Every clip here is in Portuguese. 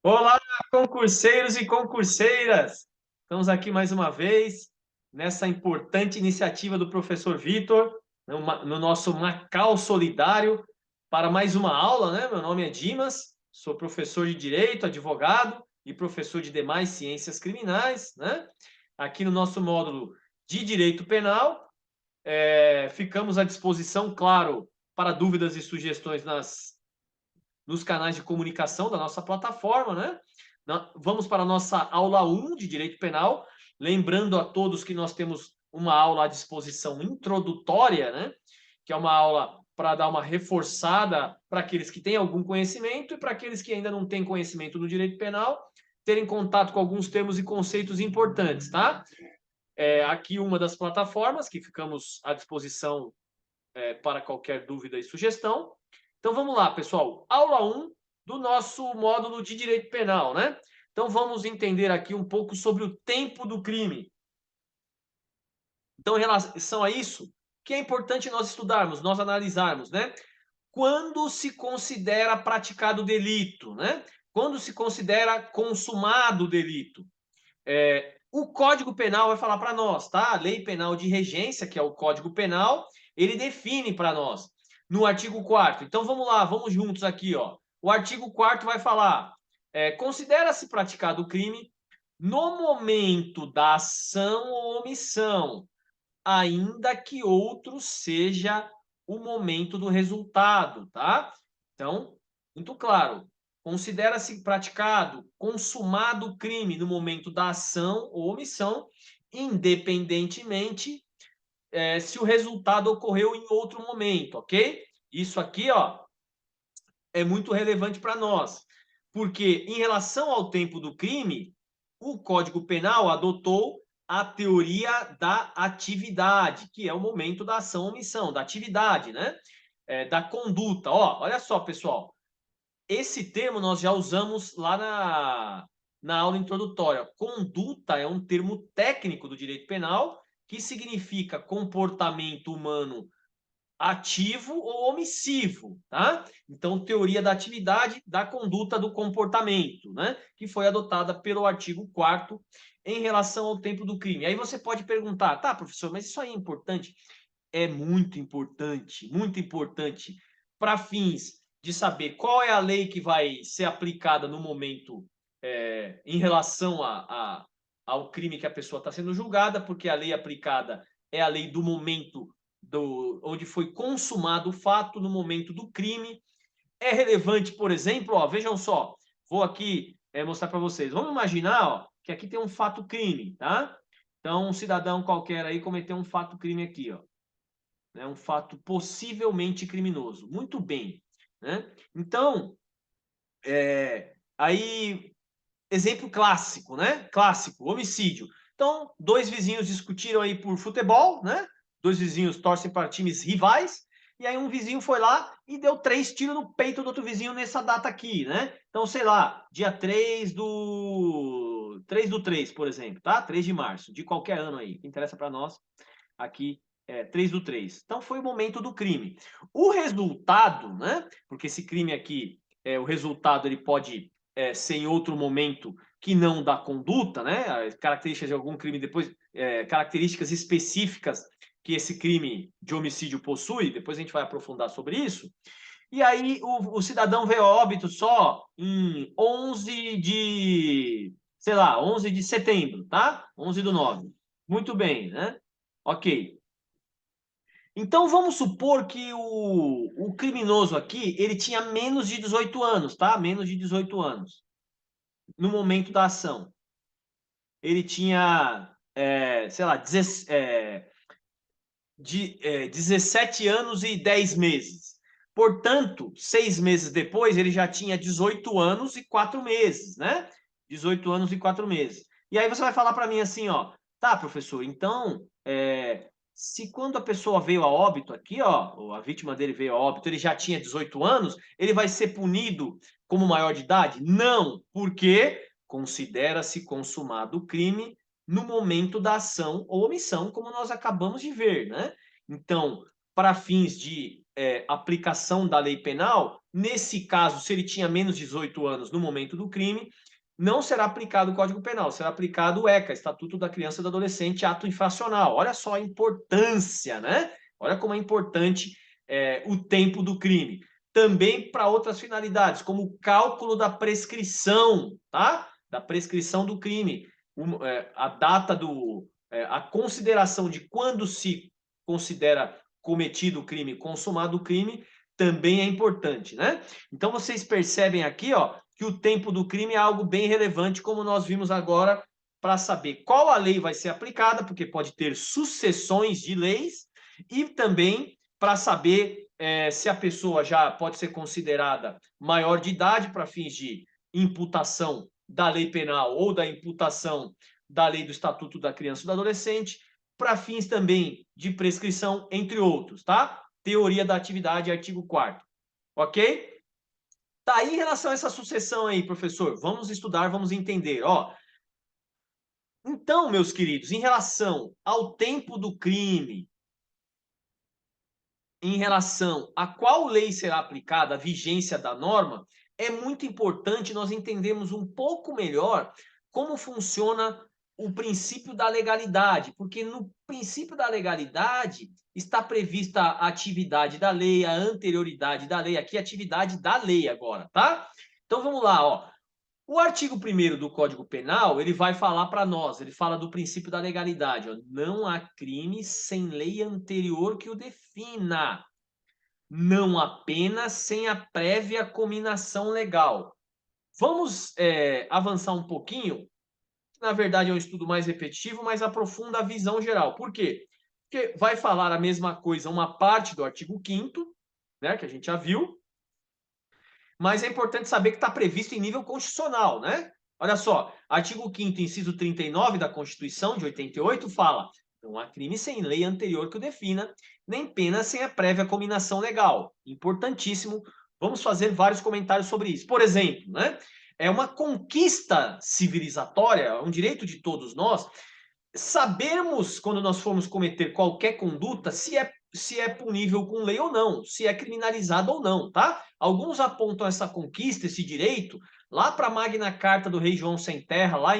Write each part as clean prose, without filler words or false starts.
Olá, concurseiros e concurseiras! Estamos aqui mais uma vez nessa importante iniciativa do professor Vitor, no nosso Macau Solidário, para mais uma aula, né? Meu nome é Dimas, sou professor de Direito, advogado e professor de demais ciências criminais, né? Aqui no nosso módulo de Direito Penal, ficamos à disposição, claro, para dúvidas e sugestões nos canais de comunicação da nossa plataforma, né? Vamos para a nossa aula 1 de Direito Penal, lembrando a todos que nós temos uma aula à disposição introdutória, né? Que é uma aula para dar uma reforçada para aqueles que têm algum conhecimento e para aqueles que ainda não têm conhecimento no direito penal, terem contato com alguns termos e conceitos importantes, tá? Aqui uma das plataformas que ficamos à disposição para qualquer dúvida e sugestão. Então vamos lá, pessoal. Aula 1 do nosso módulo de direito penal, né? Então vamos entender aqui um pouco sobre o tempo do crime. Então, em relação a isso, que é importante nós estudarmos, nós analisarmos, né? Quando se considera praticado o delito, né? Quando se considera consumado o delito. O Código Penal vai falar para nós, tá? A Lei Penal de Regência, que é o Código Penal, ele define para nós no artigo 4º. Então vamos lá, vamos juntos aqui, ó. O artigo 4º vai falar: considera-se praticado o crime no momento da ação ou omissão, ainda que outro seja o momento do resultado, tá? Então, muito claro. Considera-se praticado, consumado o crime no momento da ação ou omissão, independentemente se o resultado ocorreu em outro momento, ok? Isso aqui, ó, é muito relevante para nós, porque em relação ao tempo do crime, o Código Penal adotou a teoria da atividade, que é o momento da ação ou omissão, da atividade, né? Da conduta. Ó, olha só, pessoal, esse termo nós já usamos lá na aula introdutória. Conduta é um termo técnico do direito penal que significa comportamento humano ativo ou omissivo, tá? Então, teoria da atividade, da conduta, do comportamento, né? Que foi adotada pelo artigo 4º em relação ao tempo do crime. Aí você pode perguntar, tá, professor, mas isso aí é importante? É muito importante para fins de saber qual é a lei que vai ser aplicada no momento em relação ao crime que a pessoa está sendo julgada, porque a lei aplicada é a lei do momento onde foi consumado o fato, no momento do crime. É relevante, por exemplo, ó, vejam só, vou aqui mostrar para vocês. Vamos imaginar ó, que aqui tem um fato crime, tá? Então, um cidadão qualquer aí cometeu um fato crime aqui, ó, né? Um fato possivelmente criminoso. Muito bem, né? Então, aí exemplo clássico, né? Clássico, homicídio. Então, dois vizinhos discutiram aí por futebol, né? Dois vizinhos torcem para times rivais, e aí um vizinho foi lá e deu 3 tiros no peito do outro vizinho nessa data aqui, né? Então, sei lá, dia 3 do 3, por exemplo, tá? 3 de março, de qualquer ano aí, que interessa para nós aqui 3 do 3. Então, foi o momento do crime. O resultado, né? Porque esse crime aqui, o resultado ele pode ser em outro momento que não da conduta, né? As características de algum crime depois, características específicas que esse crime de homicídio possui, depois a gente vai aprofundar sobre isso. E aí o cidadão veio a óbito só em 11 de, sei lá, 11 de setembro, tá? 11 do 9. Muito bem, né? Ok. Então vamos supor que o criminoso aqui, ele tinha menos de 18 anos, tá? Menos de 18 anos no momento da ação. Ele tinha, sei lá, 17 anos e 10 meses. Portanto, 6 meses depois, ele já tinha 18 anos e 4 meses, né? 18 anos e 4 meses. E aí você vai falar para mim assim, ó, tá, professor, então, se quando a pessoa veio a óbito aqui, ó, ou a vítima dele veio a óbito, ele já tinha 18 anos, ele vai ser punido como maior de idade? Não, porque considera-se consumado o crime no momento da ação ou omissão, como nós acabamos de ver, né? Então, para fins de aplicação da lei penal, Nesse caso, se ele tinha menos de 18 anos no momento do crime, não será aplicado o Código Penal, será aplicado o ECA, Estatuto da Criança e do Adolescente, ato infracional. Olha só a importância, né? Olha como é importante o tempo do crime. Também para outras finalidades, como o cálculo da prescrição, tá? Da prescrição do crime. A data a consideração de quando se considera cometido o crime, consumado o crime, também é importante, né? Então vocês percebem aqui, ó, que o tempo do crime é algo bem relevante, como nós vimos agora, para saber qual a lei vai ser aplicada, porque pode ter sucessões de leis, e também para saber se a pessoa já pode ser considerada maior de idade para fins de imputação da lei penal ou da imputação da lei do Estatuto da Criança e do Adolescente, para fins também de prescrição, entre outros, tá? Teoria da atividade, artigo 4º. Ok? Tá aí em relação a essa sucessão aí, professor. Vamos estudar, vamos entender. Ó, então, meus queridos, em relação ao tempo do crime, em relação a qual lei será aplicada, a vigência da norma, é muito importante nós entendermos um pouco melhor como funciona o princípio da legalidade, porque no princípio da legalidade está prevista a atividade da lei, a anterioridade da lei, aqui a atividade da lei agora, tá? Então vamos lá, ó. O artigo 1º do Código Penal, ele vai falar para nós, ele fala do princípio da legalidade, ó. Não há crime sem lei anterior que o defina. Não há pena sem a prévia cominação legal. Vamos avançar um pouquinho. Na verdade, é um estudo mais repetitivo, mas aprofunda a visão geral. Por quê? Porque vai falar a mesma coisa uma parte do artigo 5º, né, que a gente já viu, mas é importante saber que está previsto em nível constitucional, né? Olha só, artigo 5º, inciso 39 da Constituição de 88 fala: não há crime sem lei anterior que o defina, nem pena sem a prévia cominação legal. Importantíssimo. Vamos fazer vários comentários sobre isso. Por exemplo, né? É uma conquista civilizatória, é um direito de todos nós, sabermos, quando nós formos cometer qualquer conduta, se é punível com lei ou não, se é criminalizado ou não, tá? Alguns apontam essa conquista, esse direito, lá para a Magna Carta do rei João Sem Terra, lá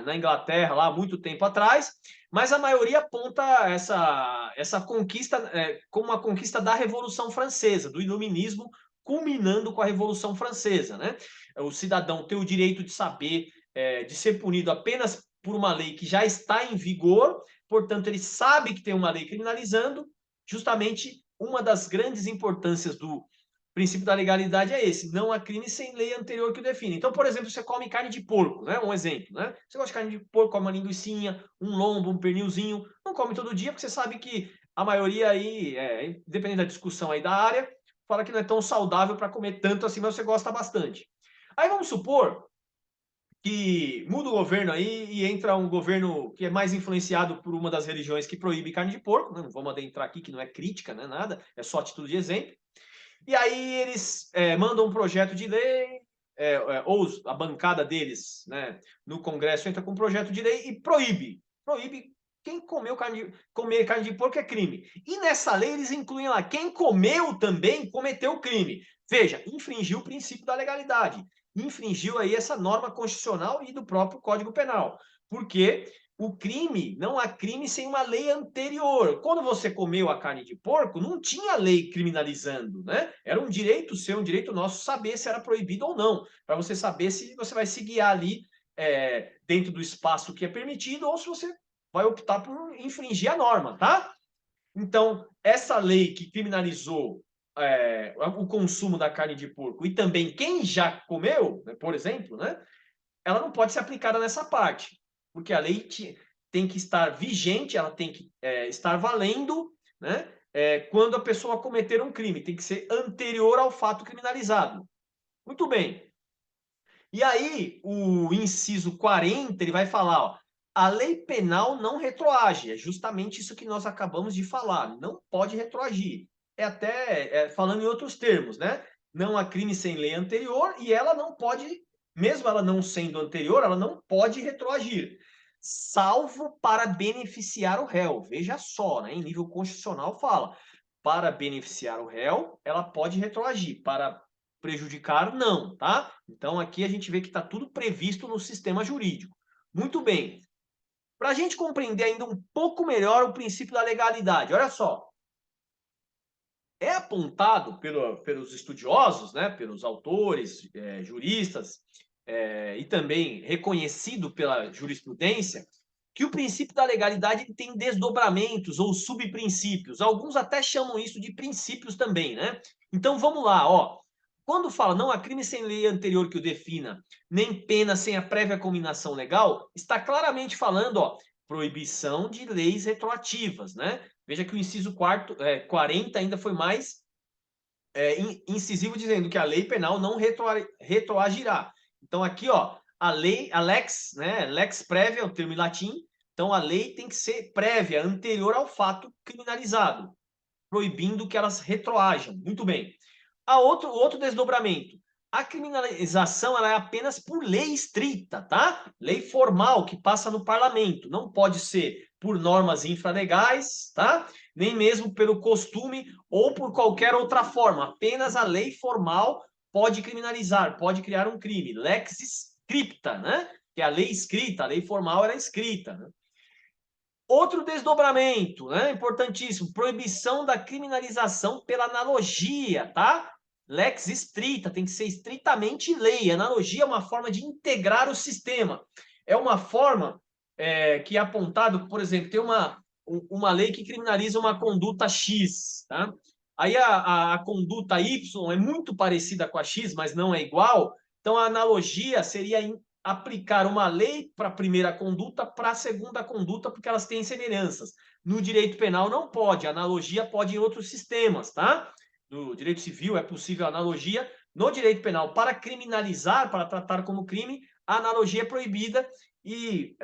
na Inglaterra, lá há muito tempo atrás, mas a maioria aponta essa conquista como uma conquista da Revolução Francesa, do Iluminismo, culminando com a Revolução Francesa, né? O cidadão tem o direito de saber, de ser punido apenas por uma lei que já está em vigor, portanto, ele sabe que tem uma lei criminalizando. Justamente uma das grandes importâncias do princípio da legalidade é esse: não há crime sem lei anterior que o define. Então, por exemplo, você come carne de porco, né? Um exemplo, né? Você gosta de carne de porco, come uma linguicinha, um lombo, um pernilzinho, não come todo dia, porque você sabe que a maioria aí, dependendo da discussão aí da área, fala que não é tão saudável para comer tanto assim, mas você gosta bastante. Aí vamos supor que muda o governo aí e entra um governo que é mais influenciado por uma das religiões que proíbe carne de porco, né? Não vamos adentrar aqui, que não é crítica, não é nada, é só título de exemplo. E aí eles mandam um projeto de lei, ou a bancada deles, né, no Congresso entra com um projeto de lei e proíbe quem comer carne de porco é crime. E nessa lei eles incluem lá, quem comeu também cometeu crime. Veja, infringiu o princípio da legalidade, infringiu aí essa norma constitucional e do próprio Código Penal. Porque o crime, não há crime sem uma lei anterior. Quando você comeu a carne de porco, não tinha lei criminalizando, né? Era um direito seu, um direito nosso, saber se era proibido ou não, para você saber se você vai se guiar ali dentro do espaço que é permitido ou se você vai optar por infringir a norma, tá? Então, essa lei que criminalizou o consumo da carne de porco e também quem já comeu, né, por exemplo, né, ela não pode ser aplicada nessa parte, porque a lei tem que estar vigente, ela tem que estar valendo, né, quando a pessoa cometer um crime, tem que ser anterior ao fato criminalizado. Muito bem. E aí, o inciso 40, ele vai falar, ó, a lei penal não retroage, é justamente isso que nós acabamos de falar, não pode retroagir. É até, falando em outros termos, né? Não há crime sem lei anterior e ela não pode, mesmo ela não sendo anterior, ela não pode retroagir, salvo para beneficiar o réu. Veja só, né? Em nível constitucional fala, para beneficiar o réu, ela pode retroagir. Para prejudicar, não, tá? Então, aqui a gente vê que está tudo previsto no sistema jurídico. Muito bem. Para a gente compreender ainda um pouco melhor o princípio da legalidade, olha só. É apontado pelos estudiosos, né, pelos autores, juristas, e também reconhecido pela jurisprudência, que o princípio da legalidade tem desdobramentos ou subprincípios. Alguns até chamam isso de princípios também, né? Então vamos lá, ó. Quando fala não há crime sem lei anterior que o defina, nem pena sem a prévia cominação legal, está claramente falando, ó, proibição de leis retroativas, né? Veja que o inciso 40 ainda foi mais incisivo, dizendo que a lei penal não retroagirá. Então, aqui, ó, a lei, a lex, né? Lex prévia é o termo em latim. Então, a lei tem que ser prévia, anterior ao fato criminalizado, proibindo que elas retroajam. Muito bem. Outro desdobramento. A criminalização ela é apenas por lei estrita, tá? Lei formal que passa no parlamento. Não pode ser por normas infralegais, tá? Nem mesmo pelo costume ou por qualquer outra forma. Apenas a lei formal pode criminalizar, pode criar um crime. Lex scripta, né? Que é a lei escrita, a lei formal era escrita, né? Outro desdobramento, né? Importantíssimo, proibição da criminalização pela analogia, tá? Lex stricta, tem que ser estritamente lei. Analogia é uma forma de integrar o sistema. É uma forma que é apontado, por exemplo, tem uma lei que criminaliza uma conduta X, tá? Aí a conduta Y é muito parecida com a X, mas não é igual. Então, a analogia seria aplicar uma lei para a primeira conduta para a segunda conduta, porque elas têm semelhanças. No direito penal não pode, a analogia pode em outros sistemas, tá? No direito civil é possível analogia. No direito penal, para criminalizar, para tratar como crime, a analogia é proibida e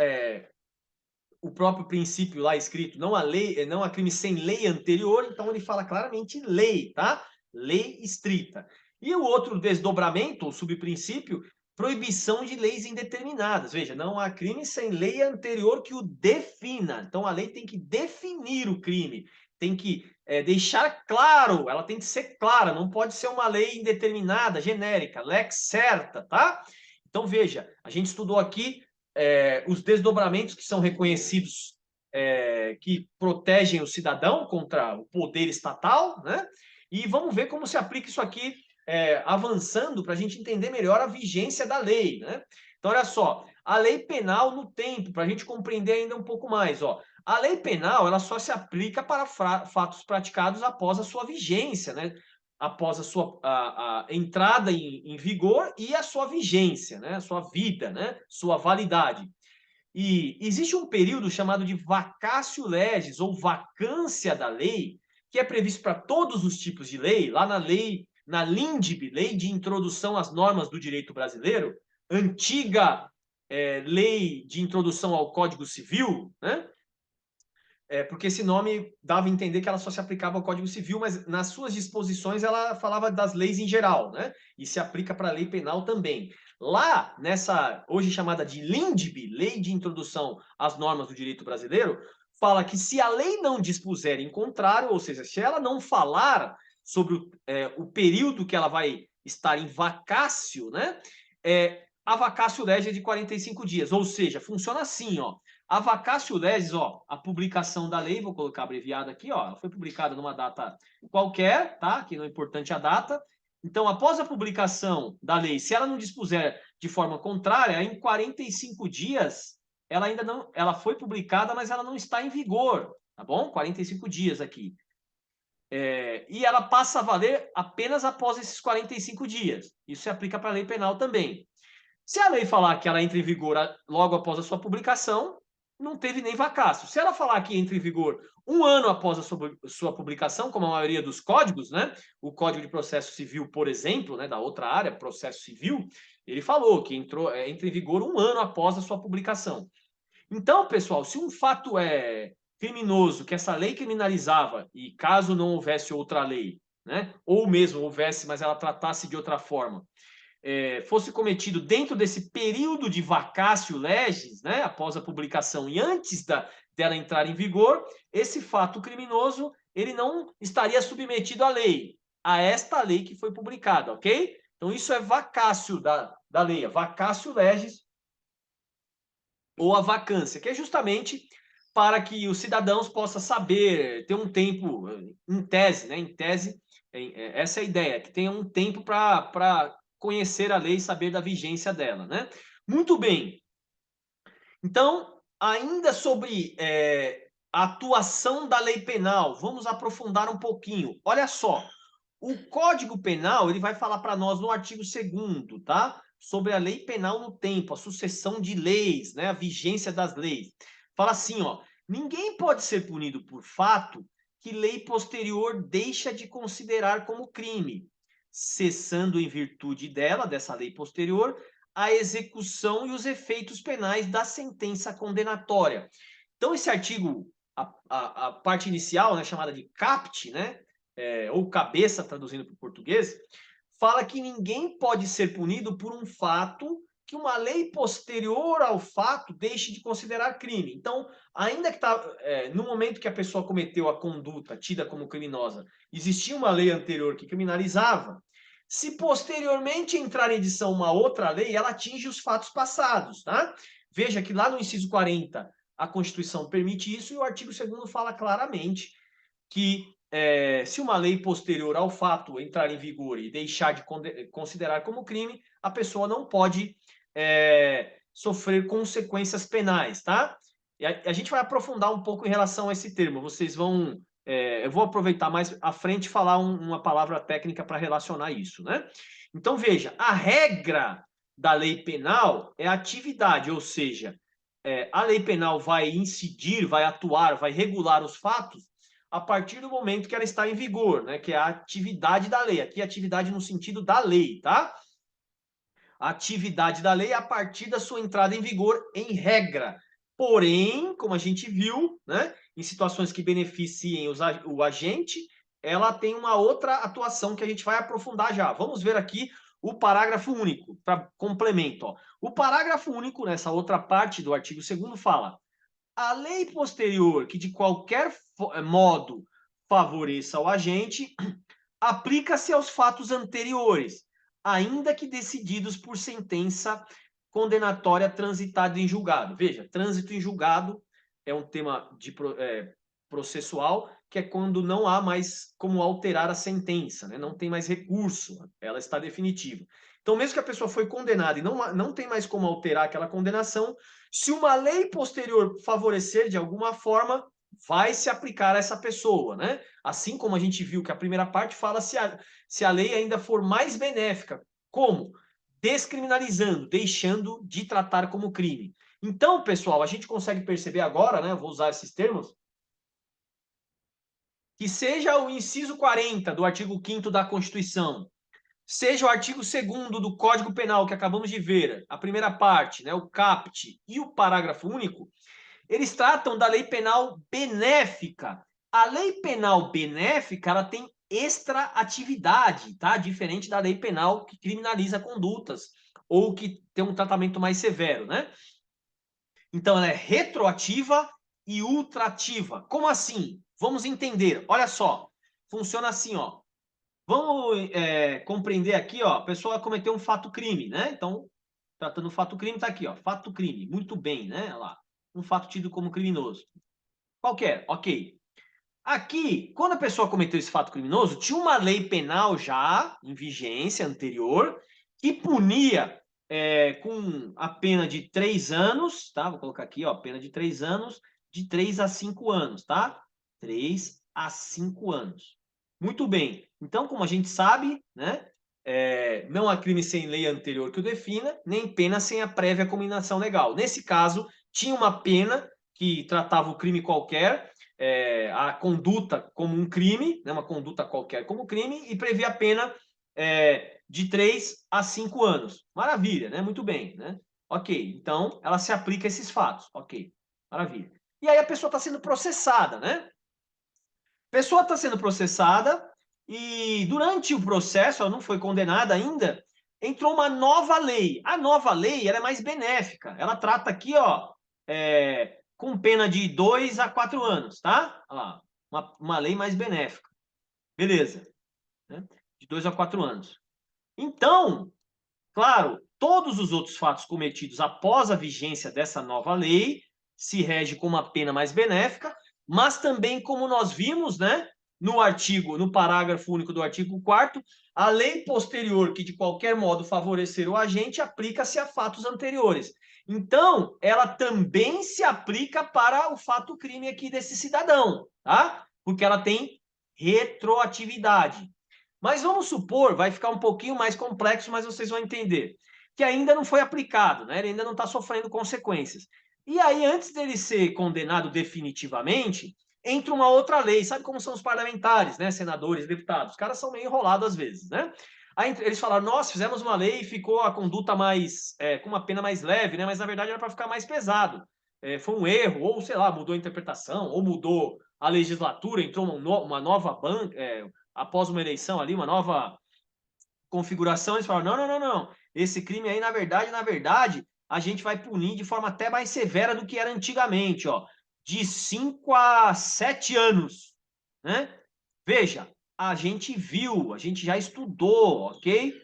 o próprio princípio lá escrito, não há crime sem lei anterior, então ele fala claramente lei, tá? Lei estrita. E o outro desdobramento, ou subprincípio, proibição de leis indeterminadas. Veja, não há crime sem lei anterior que o defina. Então a lei tem que definir o crime, tem que deixar claro, ela tem que ser clara, não pode ser uma lei indeterminada, genérica, lex certa, tá? Então veja, a gente estudou aqui os desdobramentos que são reconhecidos, que protegem o cidadão contra o poder estatal, né? E vamos ver como se aplica isso aqui, avançando, para a gente entender melhor a vigência da lei, né? Então, olha só, a lei penal no tempo, para a gente compreender ainda um pouco mais, ó. A lei penal, ela só se aplica para fatos praticados após a sua vigência, né? Após a sua entrada em vigor e a sua vigência, né? A sua vida, né? Sua validade. E existe um período chamado de vacatio legis, ou vacância da lei, que é previsto para todos os tipos de lei, lá na lei, na LINDB, Lei de Introdução às Normas do Direito Brasileiro, antiga Lei de Introdução ao Código Civil, né? Porque esse nome dava a entender que ela só se aplicava ao Código Civil, mas nas suas disposições ela falava das leis em geral, né? E se aplica para a lei penal também. Lá, nessa, hoje chamada de LINDB, Lei de Introdução às Normas do Direito Brasileiro, fala que se a lei não dispuser em contrário, ou seja, se ela não falar sobre o período que ela vai estar em vacácio, né? A vacatio legis é de 45 dias, ou seja, funciona assim, ó. A vacatio legis, ó, a publicação da lei, vou colocar abreviada aqui, ó, ela foi publicada numa data qualquer, tá? Que não é importante a data. Então, após a publicação da lei, se ela não dispuser de forma contrária, em 45 dias, ela foi publicada, mas ela não está em vigor, tá bom? 45 dias aqui. E ela passa a valer apenas após esses 45 dias. Isso se aplica para a lei penal também. Se a lei falar que ela entra em vigor logo após a sua publicação, não teve nem vacácio. Se ela falar que entra em vigor um ano após a sua publicação, como a maioria dos códigos, né? O Código de Processo Civil, por exemplo, né, da outra área, processo civil, ele falou que entra em vigor um ano após a sua publicação. Então, pessoal, se um fato é criminoso, que essa lei criminalizava, e caso não houvesse outra lei, né? Ou mesmo houvesse, mas ela tratasse de outra forma, fosse cometido dentro desse período de vacatio legis, né, após a publicação e antes dela entrar em vigor, esse fato criminoso ele não estaria submetido à lei, a esta lei que foi publicada, ok? Então, isso é vacácio da lei, vacácio legis, ou a vacância, que é justamente para que os cidadãos possam saber, ter um tempo, em tese, né? Em tese, essa é a ideia, que tenha um tempo para conhecer a lei e saber da vigência dela, né? Muito bem. Então, ainda sobre a atuação da lei penal, vamos aprofundar um pouquinho. Olha só, o Código Penal, ele vai falar para nós no artigo 2º, tá? Sobre a lei penal no tempo, a sucessão de leis, né? A vigência das leis. Fala assim, ó, ninguém pode ser punido por fato que lei posterior deixa de considerar como crime, cessando em virtude dela, dessa lei posterior, a execução e os efeitos penais da sentença condenatória. Então, esse artigo, a parte inicial, né, chamada de caput, né, ou cabeça, traduzindo para o português, fala que ninguém pode ser punido por um fato que uma lei posterior ao fato deixe de considerar crime. Então, ainda que no momento que a pessoa cometeu a conduta tida como criminosa, existia uma lei anterior que criminalizava, se posteriormente entrar em edição uma outra lei, ela atinge os fatos passados, tá? Veja que lá no inciso 40, a Constituição permite isso e o artigo 2º fala claramente que se uma lei posterior ao fato entrar em vigor e deixar de considerar como crime, a pessoa não pode sofrer consequências penais, tá? E a gente vai aprofundar um pouco em relação a esse termo. Vocês vão eu vou aproveitar mais à frente e falar uma palavra técnica para relacionar isso, né? Então, veja, a regra da lei penal é a atividade, ou seja, a lei penal vai incidir, vai atuar, vai regular os fatos a partir do momento que ela está em vigor, né? Que é a atividade da lei. Aqui, atividade no sentido da lei, tá? A atividade da lei a partir da sua entrada em vigor, em regra. Porém, como a gente viu, né, em situações que beneficiem o agente, ela tem uma outra atuação que a gente vai aprofundar já. Vamos ver aqui o parágrafo único, para complemento. Ó. O parágrafo único, nessa outra parte do artigo 2º, fala: a lei posterior que de qualquer modo favoreça o agente aplica-se aos fatos anteriores, ainda que decididos por sentença condenatória transitada em julgado. Veja, trânsito em julgado é um tema processual, que é quando não há mais como alterar a sentença, né? Não tem mais recurso, ela está definitiva. Então, mesmo que a pessoa foi condenada e não tem mais como alterar aquela condenação, se uma lei posterior favorecer de alguma forma, vai se aplicar a essa pessoa, né? Assim como a gente viu que a primeira parte fala se a lei ainda for mais benéfica. Como? Descriminalizando, deixando de tratar como crime. Então, pessoal, a gente consegue perceber agora, né? Eu vou usar esses termos, que seja o inciso 40 do artigo 5º da Constituição, seja o artigo 2º do Código Penal que acabamos de ver, a primeira parte, né, o caput e o parágrafo único, eles tratam da lei penal benéfica. A lei penal benéfica, ela tem extra-atividade, tá? Diferente da lei penal que criminaliza condutas ou que tem um tratamento mais severo, né? Então, ela é retroativa e ultrativa. Como assim? Vamos entender. Olha só, funciona assim, ó. Vamos compreender aqui, ó, a pessoa cometeu um fato-crime, né? Então, tratando o fato-crime, tá aqui, ó, fato-crime. Muito bem, né? Olha lá. Um fato tido como criminoso. Qualquer, ok. Aqui, quando a pessoa cometeu esse fato criminoso, tinha uma lei penal já em vigência anterior que punia com a pena de 3 anos, tá? Vou colocar aqui, ó, pena de 3 anos, de 3 a 5 anos, tá? 3 a 5 anos. Muito bem. Então, como a gente sabe, né? Não há crime sem lei anterior que o defina, nem pena sem a prévia combinação legal. Nesse caso, tinha uma pena que tratava o crime qualquer, a conduta como um crime, né, uma conduta qualquer como crime, e previa a pena de 3 a 5 anos. Maravilha, né? Muito bem, né? Ok, então ela se aplica a esses fatos. Ok, maravilha. E aí a pessoa está sendo processada, né? A pessoa está sendo processada e durante o processo, ela não foi condenada ainda, entrou uma nova lei. A nova lei ela é mais benéfica. Ela trata aqui, ó, com pena de 2 a 4 anos, tá? Olha lá. uma lei mais benéfica. Beleza. Né? De 2 a 4 anos. Então, claro, todos os outros fatos cometidos após a vigência dessa nova lei se rege com uma pena mais benéfica, mas também, como nós vimos, né, no parágrafo único do artigo 4º, a lei posterior que de qualquer modo favorecer o agente aplica-se a fatos anteriores. Então, ela também se aplica para o fato crime aqui desse cidadão, tá? Porque ela tem retroatividade. Mas vamos supor, vai ficar um pouquinho mais complexo, mas vocês vão entender, que ainda não foi aplicado, né? Ele ainda não está sofrendo consequências. E aí, antes dele ser condenado definitivamente, entra uma outra lei. Sabe como são os parlamentares, né? Senadores, deputados. Os caras são meio enrolados às vezes, né? Aí eles falaram, nós fizemos uma lei e ficou a conduta mais, com uma pena mais leve, né? Mas na verdade era para ficar mais pesado. Foi um erro, ou sei lá, mudou a interpretação, ou mudou a legislatura, entrou uma nova banca, após uma eleição ali, uma nova configuração, eles falam, não, esse crime aí, na verdade, a gente vai punir de forma até mais severa do que era antigamente, ó, de 5 a 7 anos, né? Veja, a gente viu, a gente já estudou, ok?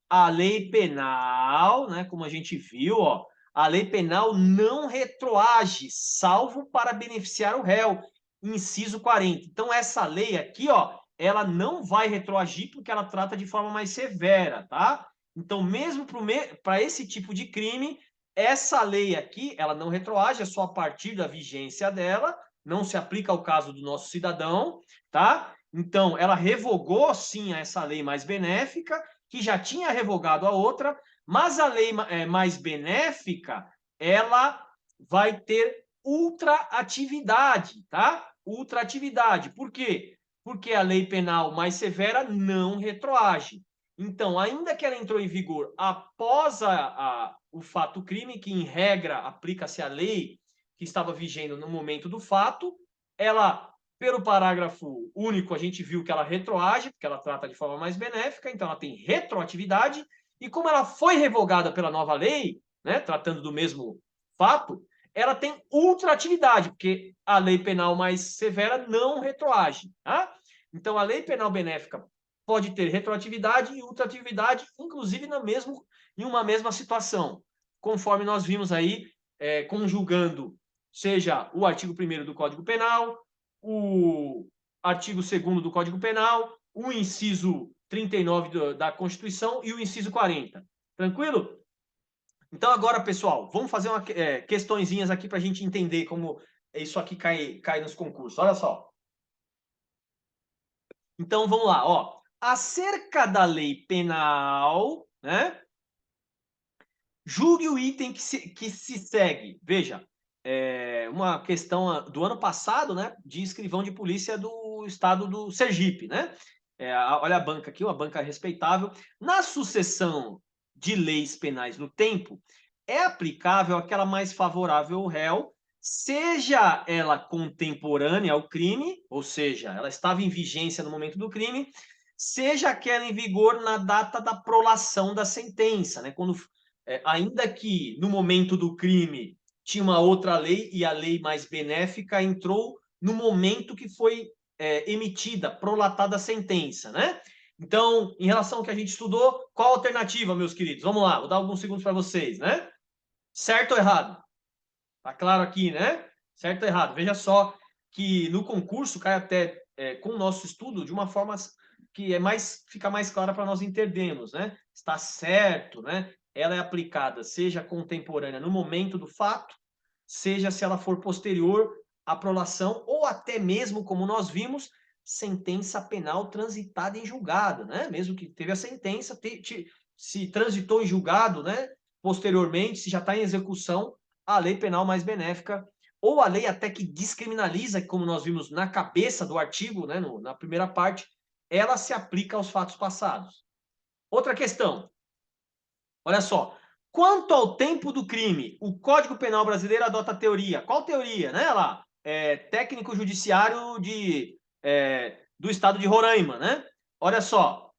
A lei penal, né, como a gente viu, ó, a lei penal não retroage, salvo para beneficiar o réu, inciso 40. Então, essa lei aqui, ó, ela não vai retroagir porque ela trata de forma mais severa, tá? Então, mesmo para esse tipo de crime, essa lei aqui, ela não retroage, é só a partir da vigência dela, não se aplica ao caso do nosso cidadão, tá? Então, ela revogou, sim, essa lei mais benéfica, que já tinha revogado a outra, mas a lei mais benéfica, ela vai ter ultraatividade, tá? Ultraatividade. Por quê? Porque a lei penal mais severa não retroage. Então, ainda que ela entrou em vigor após o fato crime, que em regra aplica-se a lei que estava vigendo no momento do fato, ela, pelo parágrafo único, a gente viu que ela retroage, porque ela trata de forma mais benéfica, então ela tem retroatividade, e como ela foi revogada pela nova lei, né, tratando do mesmo fato, ela tem ultraatividade, porque a lei penal mais severa não retroage, tá? Então, a lei penal benéfica pode ter retroatividade e ultraatividade, inclusive em uma mesma situação, conforme nós vimos aí, conjugando, seja o artigo 1º do Código Penal, o artigo 2º do Código Penal, o inciso 39 da Constituição e o inciso 40. Tranquilo? Então, agora, pessoal, vamos fazer questõezinhas aqui para a gente entender como isso aqui cai nos concursos. Olha só. Então, vamos lá. Ó. Acerca da lei penal, né? Julgue o item que se segue. Veja, uma questão do ano passado, né? De escrivão de polícia do estado do Sergipe, né? Olha a banca aqui, uma banca respeitável. Na sucessão de leis penais no tempo, é aplicável aquela mais favorável ao réu, seja ela contemporânea ao crime, ou seja, ela estava em vigência no momento do crime, seja aquela em vigor na data da prolação da sentença, né? Quando, ainda que no momento do crime tinha uma outra lei e a lei mais benéfica entrou no momento que foi emitida, prolatada a sentença, né? Então, em relação ao que a gente estudou, qual a alternativa, meus queridos? Vamos lá, vou dar alguns segundos para vocês, né? Certo ou errado? Tá claro aqui, né? Certo ou errado? Veja só que no concurso cai até com o nosso estudo de uma forma que fica mais clara para nós entendermos, né? Está certo, né? Ela é aplicada, seja contemporânea no momento do fato, seja se ela for posterior à prolação, ou até mesmo, como nós vimos, sentença penal transitada em julgado, né? Mesmo que teve a sentença, se transitou em julgado, né? Posteriormente, se já está em execução, a lei penal mais benéfica, ou a lei até que descriminaliza, como nós vimos na cabeça do artigo, né, na primeira parte, ela se aplica aos fatos passados. Outra questão. Olha só. Quanto ao tempo do crime, o Código Penal brasileiro adota a teoria. Qual teoria? Né? Lá, técnico judiciário do estado de Roraima, né? Olha só.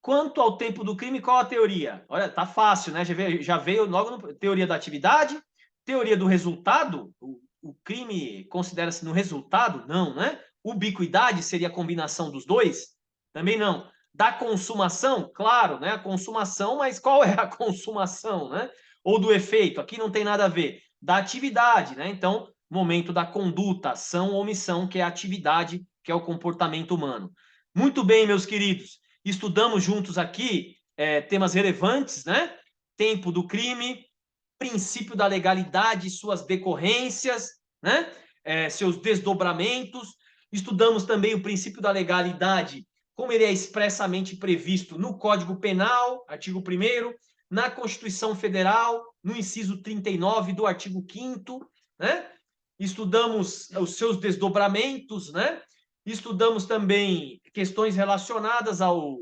Quanto ao tempo do crime, qual a teoria? Olha, tá fácil, né? Já veio logo no teoria da atividade, teoria do resultado, o o crime considera-se no resultado? Não, né? Ubiquidade seria a combinação dos dois? Também não. Da consumação? Claro, né? A consumação, mas qual é a consumação, né? Ou do efeito? Aqui não tem nada a ver. Da atividade, né? Então, momento da conduta, ação ou omissão, que é a atividade, que é o comportamento humano. Muito bem, meus queridos. Estudamos juntos aqui temas relevantes, né? Tempo do crime, princípio da legalidade, suas decorrências, né? Seus desdobramentos. Estudamos também o princípio da legalidade, como ele é expressamente previsto no Código Penal, artigo 1º, na Constituição Federal, no inciso 39 do artigo 5º, né? Estudamos os seus desdobramentos, né? Estudamos também questões relacionadas ao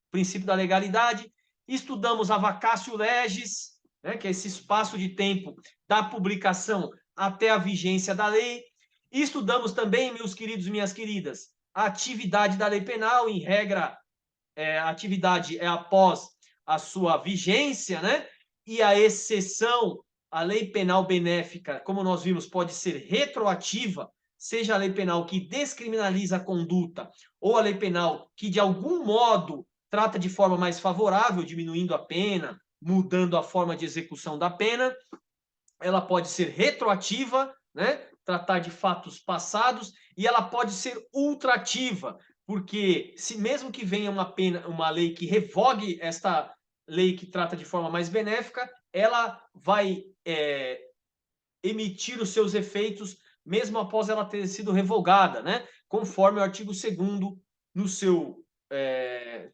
princípio da legalidade, estudamos a vacatio legis, né, que é esse espaço de tempo da publicação até a vigência da lei. E estudamos também, meus queridos e minhas queridas, a atividade da lei penal, em regra, a atividade é após a sua vigência, né? E a exceção, a lei penal benéfica, como nós vimos, pode ser retroativa, seja a lei penal que descriminaliza a conduta ou a lei penal que, de algum modo, trata de forma mais favorável, diminuindo a pena, mudando a forma de execução da pena. Ela pode ser retroativa, né? Tratar de fatos passados, e ela pode ser ultrativa, porque se mesmo que venha uma lei que revogue esta lei que trata de forma mais benéfica, ela vai emitir os seus efeitos mesmo após ela ter sido revogada, né? Conforme o artigo 2º no seu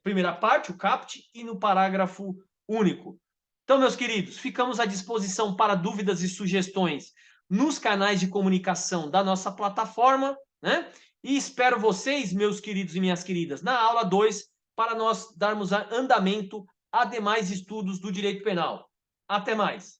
primeira parte, o caput, e no parágrafo único. Então, meus queridos, ficamos à disposição para dúvidas e sugestões nos canais de comunicação da nossa plataforma, né? E espero vocês, meus queridos e minhas queridas, na aula 2, para nós darmos andamento a demais estudos do direito penal. Até mais!